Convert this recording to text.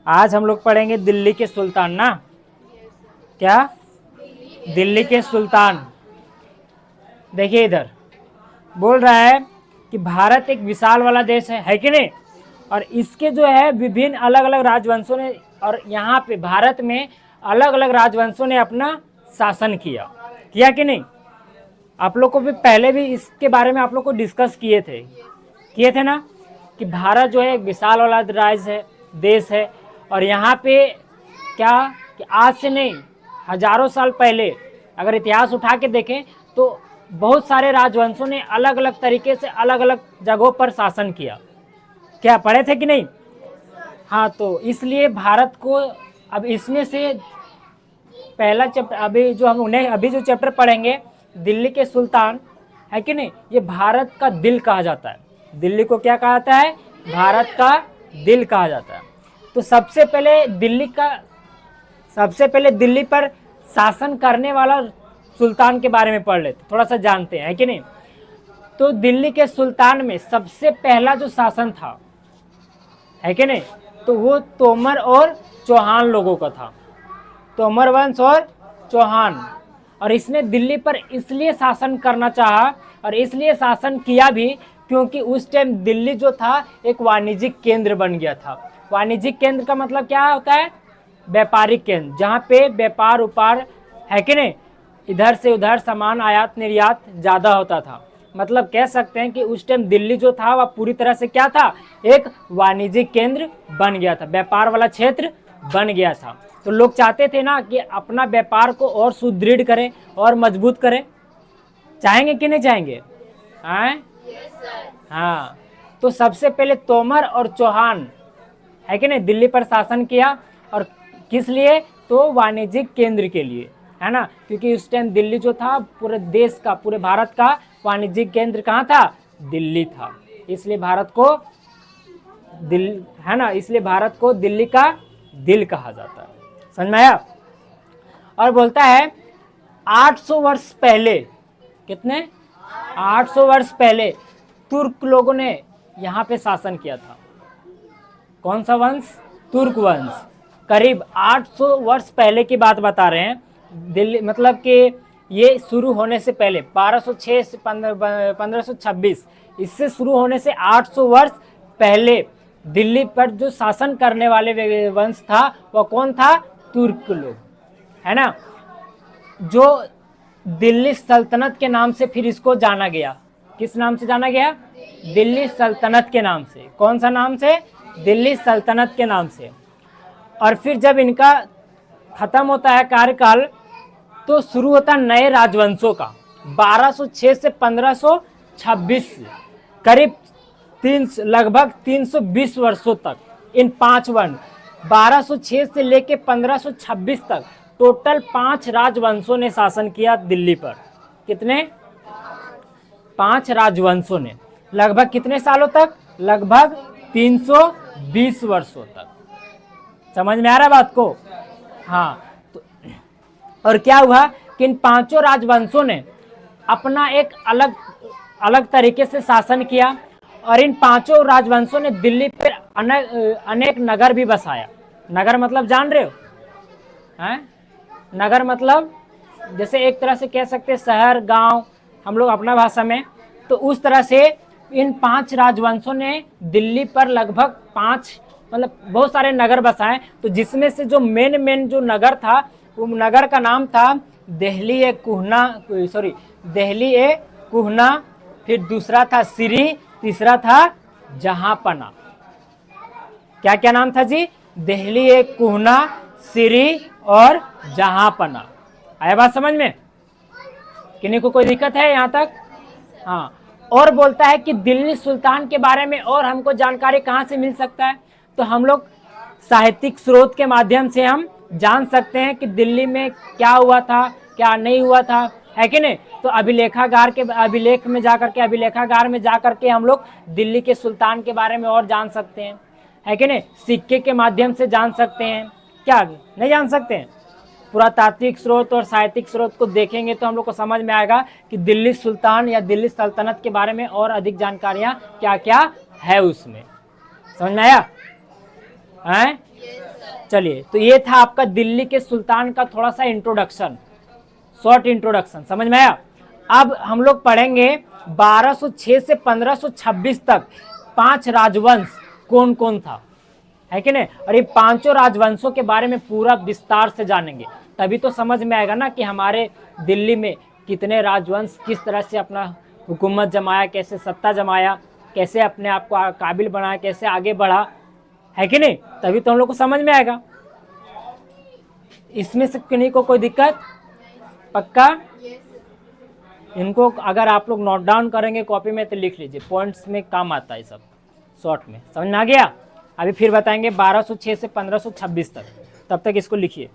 आज हम लोग पढ़ेंगे दिल्ली के सुल्तान ना। क्या? दिल्ली के सुल्तान। देखिए इधर बोल रहा है कि भारत एक विशाल वाला देश है कि नहीं, और इसके जो है विभिन्न अलग अलग राजवंशों ने, और यहाँ पे भारत में अलग अलग राजवंशों ने अपना शासन किया कि नहीं। आप लोग को भी पहले भी इसके बारे में आप लोग को डिस्कस किए थे ना, कि भारत जो है एक विशाल वाला राज्य है, देश है, और यहाँ पे क्या कि आज से नहीं हजारों साल पहले अगर इतिहास उठा के देखें तो बहुत सारे राजवंशों ने अलग अलग तरीके से अलग अलग जगहों पर शासन किया। क्या पढ़े थे कि नहीं? हाँ, तो इसलिए भारत को अब इसमें से पहला चैप्टर अभी जो हम उन्हें अभी जो चैप्टर पढ़ेंगे दिल्ली के सुल्तान है कि नहीं, ये भारत का दिल कहा जाता है। दिल्ली को क्या कहा जाता है? भारत का दिल कहा जाता है। तो सबसे पहले दिल्ली पर शासन करने वाला सुल्तान के बारे में पढ़ लेते, थोड़ा सा जानते हैं, है कि नहीं। तो दिल्ली के सुल्तान में सबसे पहला जो शासन था, है कि नहीं, तो वो तोमर और चौहान लोगों का था। तोमर वंश और चौहान, और इसने दिल्ली पर इसलिए शासन करना चाहा और इसलिए शासन किया भी क्योंकि उस टाइम दिल्ली जो था एक वाणिज्यिक केंद्र बन गया था। वाणिज्यिक केंद्र का मतलब क्या होता है? व्यापारिक केंद्र, जहाँ पे व्यापार उपार, है कि नहीं, इधर से उधर सामान आयात निर्यात ज़्यादा होता था। मतलब कह सकते हैं कि उस टाइम दिल्ली जो था वह पूरी तरह से क्या था? एक वाणिज्यिक केंद्र बन गया था, व्यापार वाला क्षेत्र बन गया था। तो लोग चाहते थे ना कि अपना व्यापार को और सुदृढ़ करें और मजबूत करें। चाहेंगे कि नहीं चाहेंगे? हाँ, तो सबसे पहले तोमर और चौहान, है कि नहीं, दिल्ली पर शासन किया। और किस लिए? तो वाणिज्यिक केंद्र के लिए, है ना, क्योंकि उस टाइम दिल्ली जो था पूरे देश का, पूरे भारत का वाणिज्यिक केंद्र कहाँ था? दिल्ली था। इसलिए भारत को भारत को दिल्ली का दिल कहा जाता है। समझ में आया? और बोलता है 800 वर्ष पहले, कितने? 800 वर्ष पहले तुर्क लोगों ने यहाँ पे शासन किया था। कौन सा वंश? तुर्क वंश। करीब 800 वर्ष पहले की बात बता रहे हैं। दिल्ली मतलब कि ये शुरू होने से पहले 1206 से 1526, इससे शुरू होने से 800 वर्ष पहले दिल्ली पर जो शासन करने वाले वंश था वह कौन था? तुर्क लोग, है ना, जो दिल्ली सल्तनत के नाम से फिर इसको जाना गया। किस नाम से जाना गया? दिल्ली सल्तनत के नाम से। कौन सा नाम से? दिल्ली सल्तनत के नाम से। और फिर जब इनका खत्म होता है कार्यकाल तो शुरू होता है नए राजवंशों का। 1206 से 1526, करीब लगभग 320 वर्षों तक इन 5 वंश, 1206 से लेके 1526 तक टोटल 5 राजवंशों ने शासन किया दिल्ली पर। कितने? 5 राजवंशों ने। लगभग कितने सालों तक? लगभग 320 वर्षों तक। समझ में आ रहा है बात को? हाँ, तो और क्या हुआ कि इन 5 राजवंशों ने अपना एक अलग तरीके से शासन किया, और इन 5 राजवंशों ने दिल्ली पर अनेक नगर भी बसाया। नगर मतलब जान रहे हो? हैं? नगर मतलब जैसे एक तरह से कह सकते हैं शहर गांव, हम लोग अपना भाषा में, तो उस तरह से इन 5 राजवंशों ने दिल्ली पर लगभग 5 मतलब बहुत सारे नगर बसाए। तो जिसमें से जो मेन जो नगर था वो नगर का नाम था दिल्ली ए कुहना, फिर दूसरा था सिरी, तीसरा था जहांपना। क्या क्या नाम था जी? दिल्ली ए कुहना, सिरी और जहांपना। आया बात समझ में? किन्हीं को कोई दिक्कत है यहाँ तक? हाँ, और बोलता है कि दिल्ली सुल्तान के बारे में और हमको जानकारी कहाँ से मिल सकता है? तो हम लोग साहित्यिक स्रोत के माध्यम से हम जान सकते हैं कि दिल्ली में क्या हुआ था, क्या नहीं हुआ था, है कि नहीं। तो अभिलेख में जाकर के हम लोग दिल्ली के सुल्तान के बारे में और जान सकते हैं, है कि नहीं। सिक्के के माध्यम से जान सकते हैं, क्या नहीं जान सकते हैं? पुरातात्विक स्रोत और साहित्यिक स्रोत को देखेंगे तो हम लोग को समझ में आएगा कि दिल्ली सुल्तान या दिल्ली सल्तनत के बारे में और अधिक जानकारियाँ क्या क्या है उसमें। समझ में आया? हैं? चलिए, तो ये था आपका दिल्ली के सुल्तान का थोड़ा सा इंट्रोडक्शन, शॉर्ट इंट्रोडक्शन, समझ में आया। अब हम लोग पढ़ेंगे 1206 से 1526 तक 5 राजवंश कौन कौन था, है कि नहीं। और ये पांचों राजवंशों के बारे में पूरा विस्तार से जानेंगे, तभी तो समझ में आएगा ना कि हमारे दिल्ली में कितने राजवंश किस तरह से अपना हुकूमत जमाया, कैसे सत्ता जमाया, कैसे अपने आप को काबिल बनाया, कैसे आगे बढ़ा, है कि नहीं। तभी तो हम लोग को समझ में आएगा। इसमें से किन्हीं को कोई दिक्कत? पक्का? इनको अगर आप लोग नोट डाउन करेंगे कॉपी में तो लिख लीजिए, पॉइंट्स में काम आता है सब, शॉर्ट में। समझ में आ गया? अभी फिर बताएंगे 1206 से 1526 तक, तब तक इसको लिखिए।